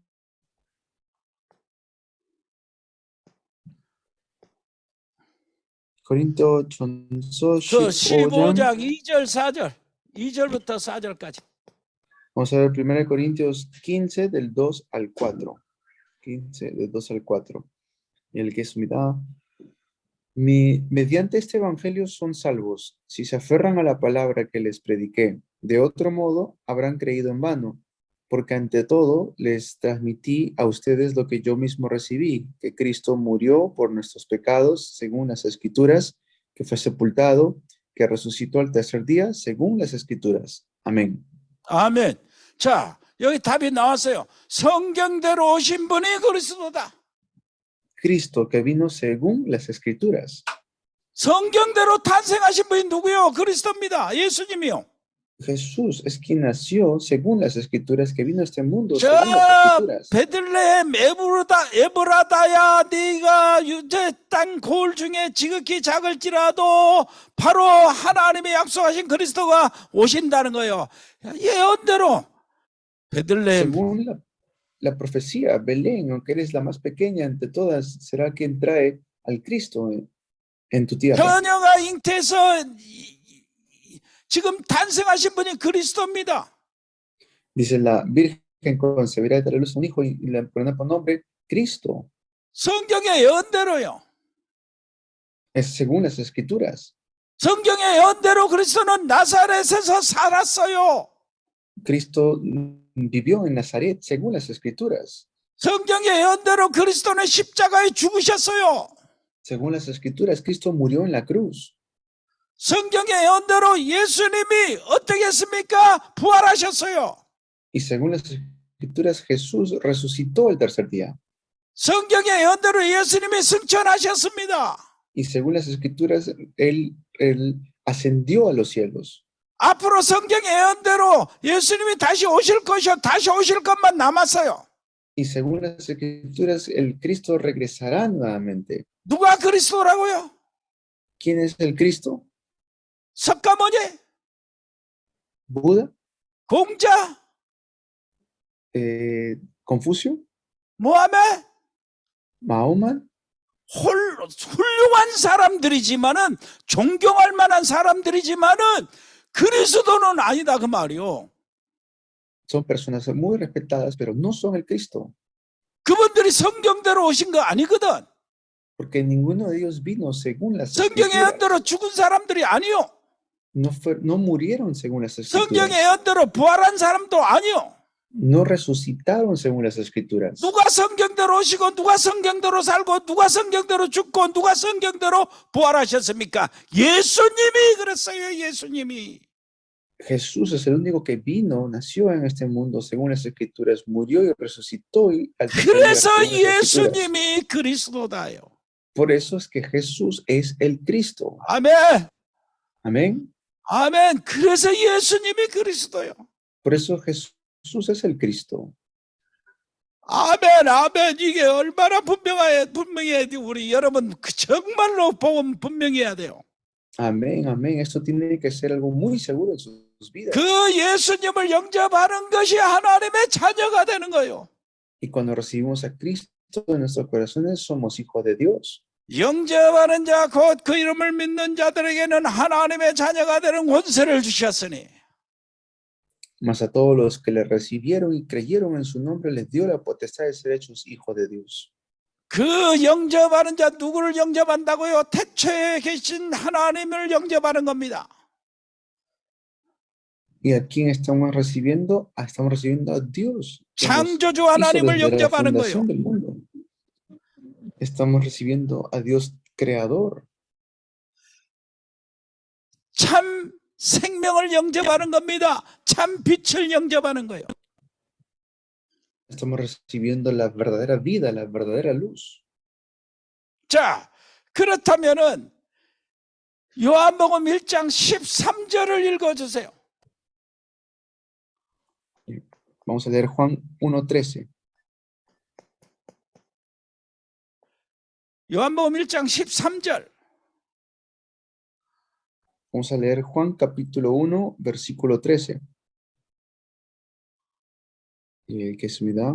Corinto전서 15장 2절, 4절. 2절부터 4절까지. Vamos a ver 1 Corintios 15 del 2 al 4. 15 del 2 al 4. Y el que es mitad. Mediante este evangelio son salvos, si se aferran a la palabra que les prediqué. De otro modo, habrán creído en vano, porque ante todo les transmití a ustedes lo que yo mismo recibí, que Cristo murió por nuestros pecados, según las Escrituras, que fue sepultado, que resucitó al tercer día, según las Escrituras. Amén. 아멘. 자, 여기 답이 나왔어요. 성경대로 오신 분이 그리스도다. Cristo que vino según las Escrituras. 성경대로 탄생하신 분이 누구요? 그리스도입니다. 예수님이요. Jesús es quien nació según las Escrituras, que vino a este mundo según las Escrituras. 베들레헴 에브라다야, 네가 유대 땅 고을 중에 지극히 작을지라도 바로 하나님의 약속하신 그리스도가 오신다는 거예요. 예언대로 베들레헴. Según la profecía, Belén, aunque eres la más pequeña entre todas, será quien trae al Cristo en tu tierra. 처녀가 잉태해서 지금 탄생하신 분이 그리스도입니다. Dice la Virgen concebirá y dará a luz un hijo y le pondrá por nombre Cristo. 성경의 예언대로요. Es según las Escrituras. 성경의 예언대로 그리스도는 나사렛에서 살았어요. Cristo vivió en Nazaret según las Escrituras. 성경의 예언대로 그리스도는 십자가에 죽으셨어요. Según las Escrituras, Cristo murió en la cruz. 성경의 예언대로 예수님이 어떻게 했습니까? 부활하셨어요. Y según las escrituras, Jesús resucitó el tercer día. 성경의 예언대로 예수님이 승천하셨습니다. Y según las escrituras, él ascendió a los cielos. 앞으로 성경의 예언대로 예수님이 다시 오실 것이요, 다시 오실 것만 남았어요. Y según las escrituras, el Cristo regresará nuevamente. 누가 그리스도라고요? ¿Quién es el Cristo? 석가모니? ¿Buda? 공자? ¿Confucio? 모하메? ¿Mahoma? 훌륭한 사람들이지만은 존경할 만한 사람들이지만은 그리스도는 아니다 그 말이요. Son personas muy respetadas, pero no son el Cristo. 그분들이 성경대로 오신 거 아니거든. Porque ninguno de ellos vino según las 성경의 escrituras. 예언대로 죽은 사람들이 아니요. No murieron según las 성경의 escrituras. 예언대로 부활한 사람도 아니요. No resucitaron según las escrituras. 누가 성경대로 오시고 누가 성경대로 살고 누가 성경대로 죽고 누가 성경대로 부활하셨습니까? 예수님이 그랬어요. 예수님이. Jesús es el único que vino, nació en este mundo según las escrituras, murió y resucitó y al tercer día 그래서 según las escrituras. 예수님이 그리스도다요. Por eso es que Jesús es el Cristo. 아멘. Amén. 아멘. 그래서 예수님이 그리스도요. Por eso Jesús es el Cristo. 아멘, 아멘. 이게 얼마나 분명해야 돼. 우리 여러분 정말로 복음 분명해야 돼요. Amén, amén. Esto tiene que ser algo muy seguro en sus vidas. 그 예수님을 영접하는 것이 하나님의 자녀가 되는 거예요. Y cuando recibimos a Cristo en nuestros corazones, somos hijos de Dios. 영접하는 자, 곧 그 이름을 믿는 자들에게는 하나님의 자녀가 되는 권세를 주셨으니. Mas a todos los que le recibieron y creyeron en su nombre, les dio la potestad de ser hechos hijos de Dios. 그 영접하는 자 누구를 영접한다고요? 태초에 계신 하나님을 영접하는 겁니다. ¿Y a quién estamos recibiendo? Estamos recibiendo a Dios. Que nos 창조주 hizo 하나님을 desde la 영접하는 거예요. fundación del mundo. Estamos recibiendo a Dios creador. 참 생명을 영접하는 겁니다. 참 빛을 영접하는 거예요. Estamos recibiendo la verdadera vida, la verdadera luz. 자, 그렇다면은 요한복음 1장 13절을 읽어주세요. Vamos a leer Juan 1:13. 요한복음 1장 13절. Vamos a leer Juan capítulo 1, versículo 13. Que se me da.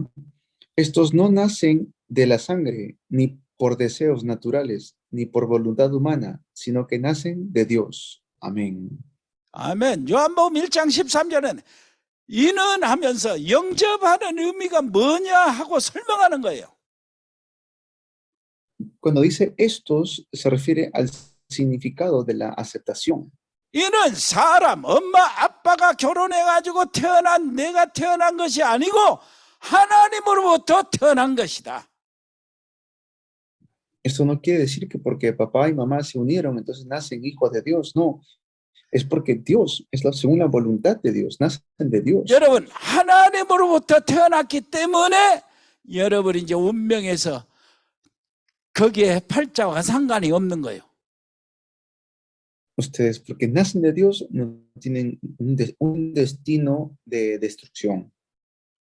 Estos no nacen de la sangre, ni por deseos naturales, ni por voluntad humana, sino que nacen de Dios. Amén. 아멘. 요한복음 1장 13절은 이는 하면서 영접하는 의미가 뭐냐 하고 설명하는 거예요. Cuando dice estos, se refiere al significado de la aceptación. 이는 사람, 엄마, 아빠가 결혼해가지고 태어난 내가 태어난 것이 아니고 하나님으로부터 태어난 것이다. Esto no quiere decir que porque papá y mamá se unieron, entonces nacen hijos de Dios. No, es porque Dios, según la voluntad de Dios, nacen de Dios. 여러분, 하나님으로부터 태어났기 때문에 여러분이 이제 운명에서 거기에 팔자와 상관이 없는 거예요. Ustedes, porque nacen de Dios, no tienen un destino de destrucción.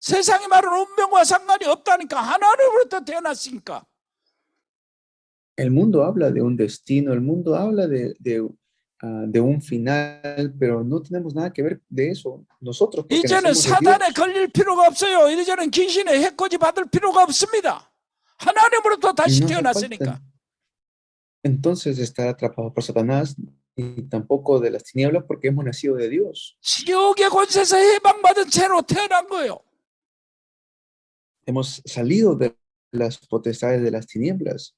세상이 말하는 운명과 상관이 없다니까. 하나님으로부터 태어났으니까. El mundo habla de un destino, el mundo habla de un final, pero no tenemos nada que ver de eso. Nosotros, porque 이제는 nacemos de 사단에 Dios, 걸릴 필요가 없어요. 이제는 귀신의 해코지 받을 필요가 없습니다. 하나님으로부터 다시 no hace 태어났으니까. falta entonces estar atrapados por Satanás y tampoco de las tinieblas porque hemos nacido de Dios. 지옥의 권세에서 해방받은 채로 태어난 거예요. Hemos salido de las potestades de las tinieblas.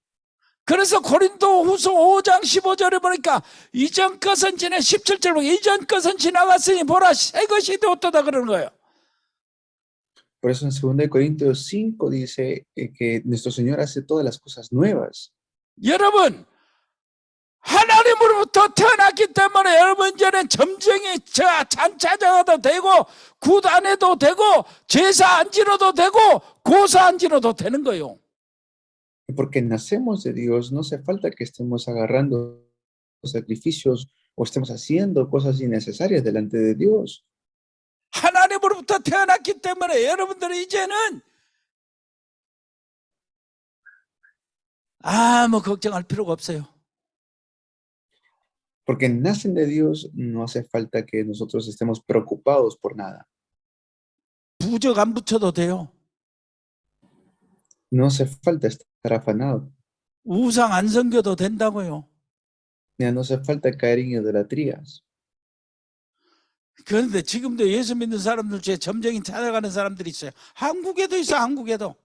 그래서 고린도 후서 5장 15절에 보니까 이전 것은 지나 17절 보니까 이전 것은 지나갔으니 보라 새 것이 되었다 그러는 거예요. Por eso en 2 Corintios 5 dice que nuestro Señor hace todas las cosas nuevas. 여러분, 하나님으로부터 태어났기 때문에 여러분 이제는 점쟁이 잔차장도 되고 굿 안 해도 되고 제사 안 지러도 되고 고사 안 지러도 되는 거예요. Porque nacemos de Dios, no hace falta que estemos agarrando sacrificios o estemos haciendo cosas innecesarias delante de Dios. 하나님으로부터 태어났기 때문에 여러분들이 이제는 아무 걱정할 필요가 없어요. Porque nacen de Dios, no hace falta que nosotros estemos preocupados por nada. 부적 안 붙여도 돼요. No hace falta estar afanado. 우상 안 섬겨도 된다고요. Ya no hace falta caer en idolatrías. 그런데 지금도 예수 믿는 사람들 중에 점쟁이 찾아가는 사람들이 있어요. 한국에도 있어, 한국에도.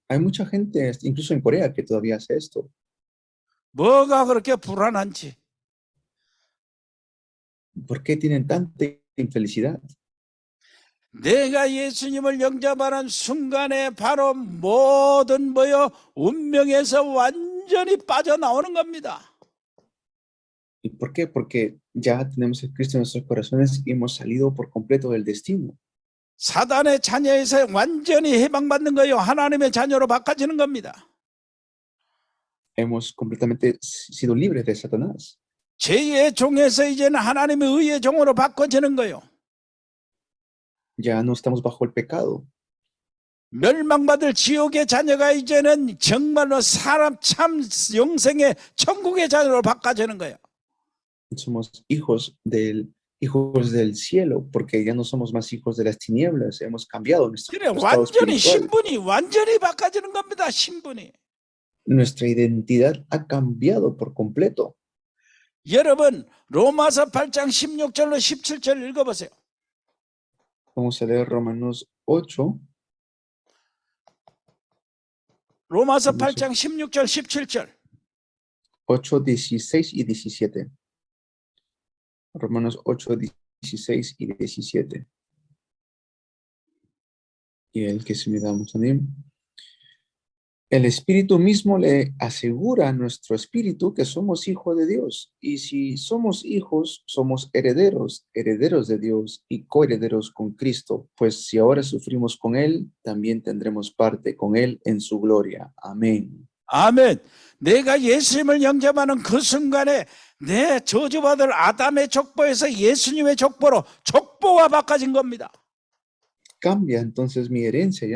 Hay mucha gente, incluso en Corea, que todavía hace esto. 뭐가 그렇게 불안한지. ¿Por qué tienen tanta infelicidad? 내가 예수님을 영접하는 순간에 바로 모든 운명에서 완전히 빠져나오는 겁니다. ¿Y por qué? Porque ya tenemos a Cristo en nuestros corazones y hemos salido por completo del destino. 사단의 자녀에서 완전히 해방받는 거예요. 하나님의 자녀로 바꿔지는 겁니다. Hemos completamente sido libres de Satanás. 죄의 종에서 이제는 하나님의 의의 종으로 바꿔지는 거예요. Ya no estamos bajo el pecado. 멸망받을 지옥의 자녀가 이제는 정말로 사람 참 영생의 천국의 자녀로 바꿔지는 거예요. Somos hijos del cielo, porque ya no somos más hijos de las tinieblas. Hemos cambiado nuestro 그래, estado 완전히 espiritual. 신분이 완전히 바꿔지는 겁니다. 신분이. Nuestra identidad ha cambiado por completo. 여러분 로마서 8장 16절로 17절 읽어보세요. Vamos a leer Romanos 8. 로마서 8장 16절 17절. 8, 16 y 17. Romanos 8, 16 y 17. Y el que se me da mucho ánimo. El Espíritu mismo le asegura a nuestro espíritu que somos hijos de Dios. Y si somos hijos, somos herederos, herederos de Dios y coherederos con Cristo. Pues si ahora sufrimos con Él, también tendremos parte con Él en su gloria. Amén. 아멘. 내가 예수님을 영접하는 그 순간에 내 저주받을 아담의 족보에서 예수님의 족보로 족보가 바꿔진 겁니다. Cambia entonces mi herencia.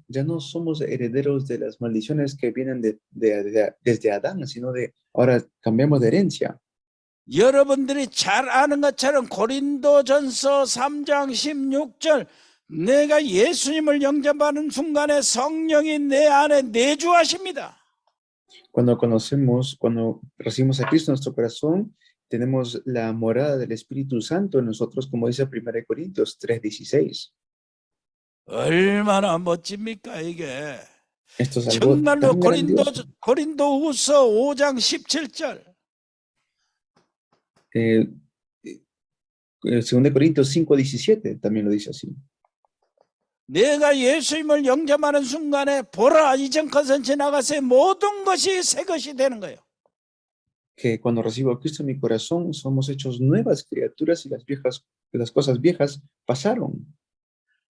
Ya no somos herederos de las maldiciones que vienen desde Adán, sino de ahora cambiamos de herencia. 여러분들이 잘 아는 것처럼 고린도전서 3장 16절 내가 예수님을 영접하는 순간에 성령이 내 안에 내주하십니다. Cuando recibimos a Cristo en nuestro corazón, tenemos la morada del Espíritu Santo en nosotros, como dice 1 Corintios 3:16. 얼마나 멋집니까 이게. Esto es algo 정말로 tan grandioso. 고린도후서 5장 17절. 2 Corintios 5:17 también lo dice así. 내가 예수님을 영접하는 순간에 보라 이전 것은 지나가세 모든 것이 새 것이 되는 거예요. Que cuando recibo a Cristo en mi corazón somos hechos nuevas criaturas y las cosas viejas pasaron.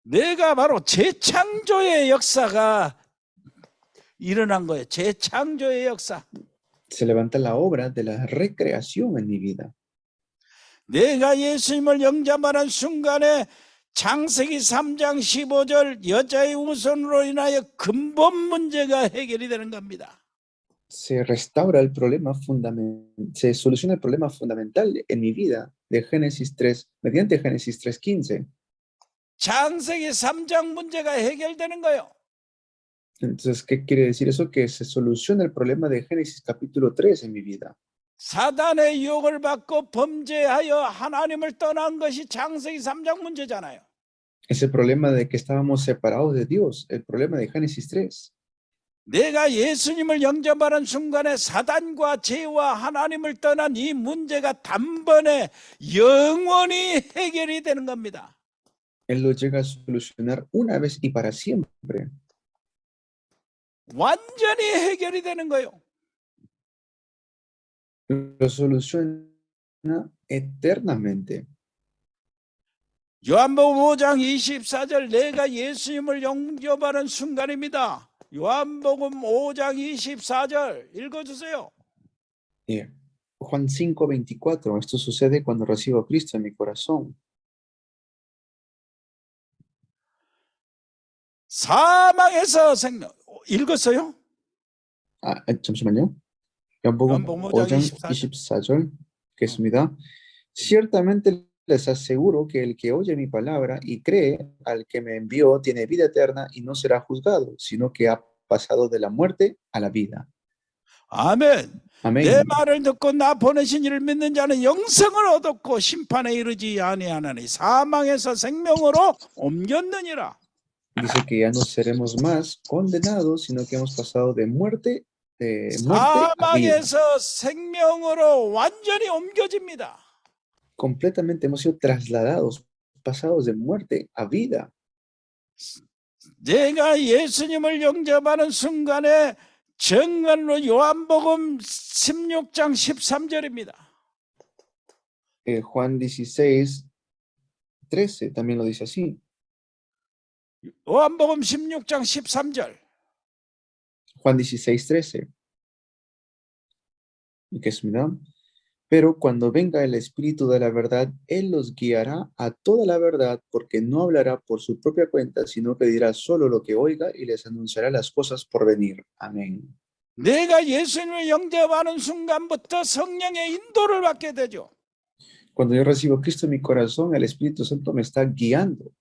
내가 바로 재창조의 역사가 일어난 거예요. 재창조의 역사. Se levanta la obra de la recreación en mi vida. 내가 예수님을 영접하는 순간에 창세기 3장 15절 여자의 우선으로 인하여 근본 문제가 해결이 되는 겁니다. Se soluciona el problema fundamental en mi vida de Génesis 3, mediante Génesis 3:15. 창세기 3장 문제가 해결되는 거예요. Entonces, ¿qué quiere decir eso? Que se soluciona el problema de Génesis capítulo 3 en mi vida. 사단의 유혹을 받고 범죄하여 하나님을 떠난 것이 창세기 3장 문제잖아요. Ese problema de que estábamos separados de Dios, el problema de Génesis 3. 내가 예수님을 영접하는 순간에 사단과 죄와 하나님을 떠난 이 문제가 단번에 영원히 해결이 되는 겁니다. Él lo llega a solucionar una vez y para siempre. 완전히 해결이 되는 거예요. lo soluciona eternamente. 요한복음 5장 24절 내가 예수님을 영접하는 순간입니다. 요한복음 5장 24절 읽어주세요. Juan 5:24, esto sucede cuando recibo a Cristo en mi corazón. 사망에서 생명 읽었어요? 잠시만요. 요한복음 요한복음 5장 5장 24절 읽겠습니다. Ciertamente les aseguro que el que oye mi palabra y cree al que me envió tiene vida eterna y no será juzgado, sino que ha pasado de la muerte a la vida. 아멘. 아멘. 내 말을 듣고 나 보내신 이를 믿는 자는 영생을 얻었고 심판에 이르지 아니하나니 사망에서 생명으로 옮겼느니라. Dice que ya no seremos más condenados, sino que hemos pasado de muerte a vida. 사망에서 생명으로 완전히 옮겨집니다. Completamente hemos sido trasladados, pasados de muerte a vida. 내가 예수님을 영접하는 순간에 정말로 요한복음 16장 13절입니다. Juan 16:13 también lo dice así. 요한복음 16장 13절. Juan 16:13. 읽겠습니다. Pero cuando venga el Espíritu de la verdad, Él los guiará a toda la verdad, porque no hablará por su propia cuenta, sino que dirá solo lo que oiga y les anunciará las cosas por venir. Amén. 내가 예수님을 영접하는 순간부터 성령의 인도를 받게 되죠. Cuando yo recibo a Cristo en mi corazón, el Espíritu Santo me está guiando.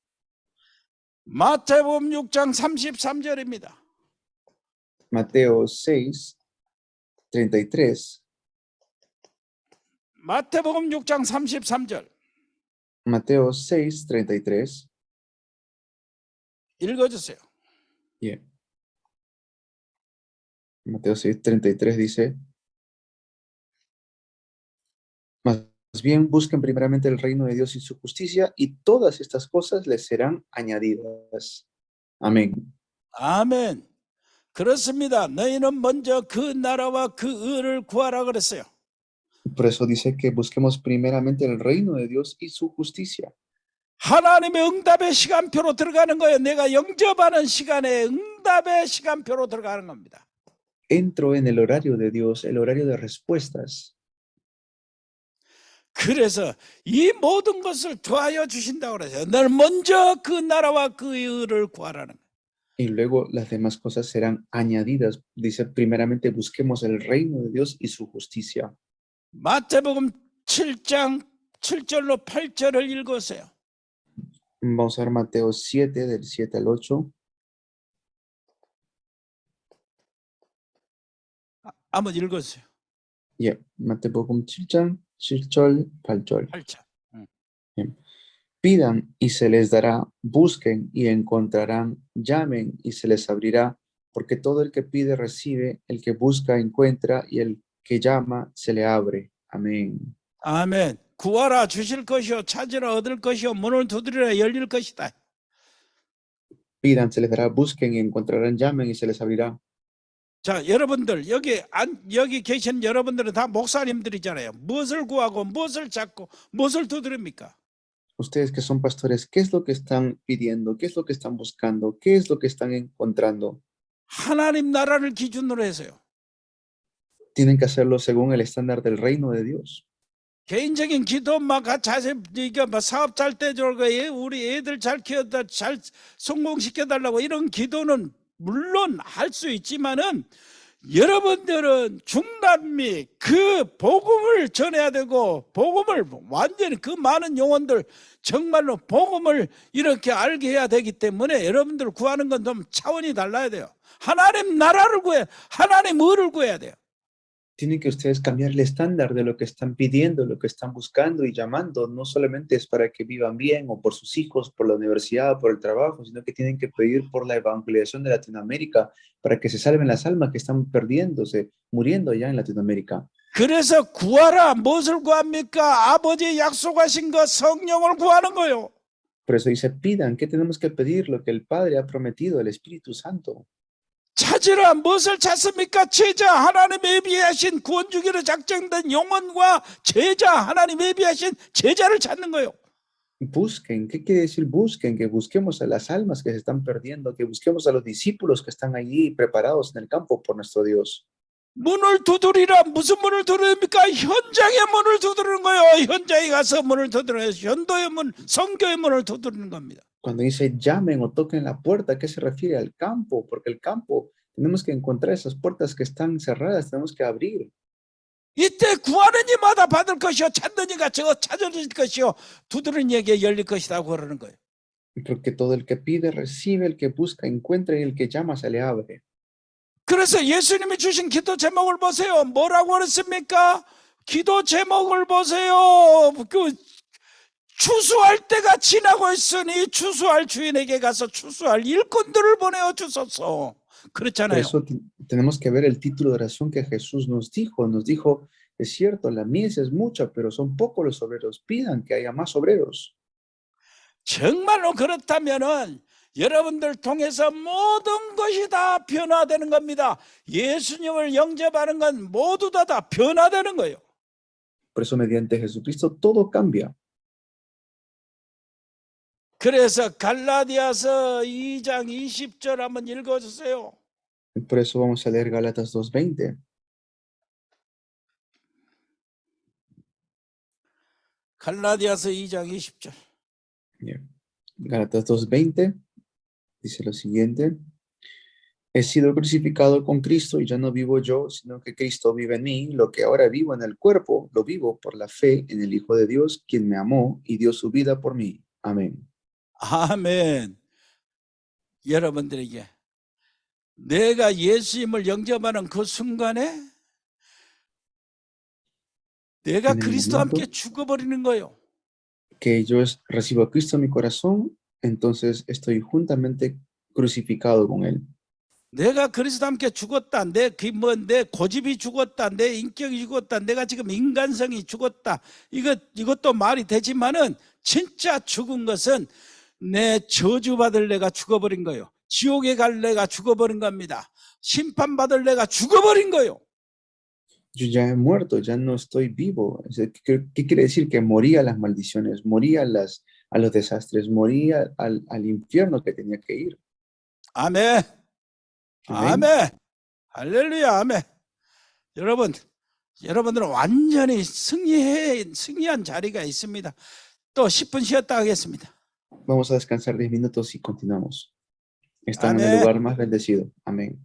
마태복음 6장 33절입니다. Mateo 6:33. 마태복음 6장 33절. Mateo 6:33. 읽어주세요. Mateo 6:33 dice: Más bien busquen primeramente el reino de Dios y su justicia, y todas estas cosas les serán añadidas. Amén. 아멘. 그렇습니다. 너희는 먼저 그 나라와 그 의를 구하라 그랬어요. Por eso dice que busquemos primeramente el reino de Dios y su justicia. 하나님의 응답의 시간표로 들어가는 거예요. 내가 영접하는 시간에 응답의 시간표로 들어가는 겁니다. Entro en el horario de Dios, el horario de respuestas. 그래서 이 모든 것을 더하여 주신다고 그러죠. 너는 먼저 그 나라와 그 의를 구하라는 거예요. Y luego las demás cosas serán añadidas. Dice, primeramente busquemos el reino de Dios y su justicia. 마태복음 7장 7절로 8절을 읽으세요. Vamos a ver Mateo 7, del 7 al 8. 한번 읽으세요. 마태복음 7장 7절, 8절. 8절. Pidan y se les dará, busquen y encontrarán, llamen y se les abrirá, porque todo el que pide recibe, el que busca encuentra y el que llama se le abre. Amén. 아멘. 구하라 주실 것이요 찾으라 얻을 것이요 문을 두드리라 열릴 것이다. Pidan, se les dará, busquen y encontrarán, llamen y se les abrirá. 자, 여러분들 여기 계신 여러분들은 다 목사님들이잖아요. 무엇을 구하고 무엇을 찾고 무엇을 두드립니까? Ustedes que son pastores, ¿qué es lo que están pidiendo? ¿Qué es lo que están buscando? ¿Qué es lo que están encontrando? 하나님 나라를 기준으로 해서요. Tienen que hacerlo según el estándar del reino de Dios. 개인적인 기도 막 자세 이게 막 사업 잘 떼주고 우리 애들 잘 키워다 잘 성공시켜 달라고 이런 기도는 물론 할 수 있지만은 여러분들은 중남미 그 복음을 전해야 되고 복음을 완전히 그 많은 영혼들 정말로 복음을 이렇게 알게 해야 되기 때문에 여러분들 구하는 건 좀 차원이 달라야 돼요. 하나님 나라를 구해 하나님 의를 구해야 돼요. Tienen que ustedes cambiar el estándar de lo que están pidiendo, lo que están buscando y llamando. No solamente es para que vivan bien o por sus hijos, por la universidad, por el trabajo, sino que tienen que pedir por la evangelización de Latinoamérica para que se salven las almas que están perdiéndose, muriendo allá en Latinoamérica. 그래서 구하라. 무엇을 구합니까? 아버지 약속하신 것 성령을 구하는 거요. Por eso dice, pidan, ¿qué tenemos que pedir? Lo que el Padre ha prometido, el Espíritu Santo. 찾으라. 무엇을 찾습니까? 제자, 하나님의 예비하신 구원 주기로 작정된 영혼과 제자, 하나님의 예비하신 제자를 찾는 거예요. Busquen, ¿qué quiere decir busquen? Que busquemos a las almas que se están perdiendo, que busquemos a los discípulos que están allí preparados en el campo por nuestro Dios. 문을 두드리라. 무슨 문을 두드립니까? 현장의 문을 두드리는 거예요. 현장에 가서 문을 두드려요. 현도의 문, 성교의 문을 두드리는 겁니다. Cuando dice llamen o toquen la puerta, ¿a qué se refiere? Al campo, porque el campo tenemos que encontrar esas puertas que están cerradas, tenemos que abrir. 이때 구하는 이마다 받을 것이요, 찾는 이가 찾아질 것이요, 두드리는 이에게 열릴 것이라고 그러는 거예요. Porque todo el que pide recibe, el que busca encuentra y el que llama se le abre. 그래서 예수님이 주신 기도 제목을 보세요. 뭐라고 그랬습니까? 기도 제목을 보세요. 그 추수할 때가 지나고 있으니 추수할 주인에게 가서 추수할 일꾼들을 보내어 주소서. Por 그렇잖아요. eso tenemos que ver el título de oración que Jesús nos dijo. Nos dijo, es cierto, la mies es mucha, pero son pocos los obreros. Pidan que haya más obreros. 정말로 그렇다면은 여러분들 통해서 모든 것이 다 변화되는 겁니다. 예수님을 영접하는 건 모두 다 변화되는 거예요. Por eso mediante Jesucristo todo cambia. 그래서 갈라디아서 2장 20절 한번 읽어주세요. Por eso vamos a leer Gálatas 2:20. 갈라디아서 2장 20절. Bien. Gálatas 2:20 dice lo siguiente. He sido crucificado con Cristo y ya no vivo yo, sino que Cristo vive en mí. Lo que ahora vivo en el cuerpo, lo vivo por la fe en el Hijo de Dios, quien me amó y dio su vida por mí. Amén. 아멘. 여러분들에게 내가 예수님을 영접하는 그 순간에 내가 그리스도와 함께 죽어버리는 거예요. Que yo recibo a Cristo en mi corazón, entonces estoy juntamente crucificado con Él. 내가 그리스도와 함께 죽었다. 내 고집이 죽었다. 내 인격이 죽었다. 내가 지금 인간성이 죽었다. 이것도 말이 되지만은 진짜 죽은 것은 내 저주받을 내가 죽어버린 거예요. 지옥에 갈 내가 죽어버린 겁니다. 심판받을 내가 죽어버린 거예요. Yo ya he muerto, ya no estoy vivo. ¿Qué quiere decir? Que morí a las maldiciones, morí a los desastres, morí al infierno que tenía que ir. 아멘. Amén. 아멘. 할렐루야. 아멘. 여러분들은 완전히 승리한 자리가 있습니다. 또 10분 쉬었다 하겠습니다. Vamos a descansar 10 minutos y continuamos. Están en el Amén. lugar más bendecido. Amén.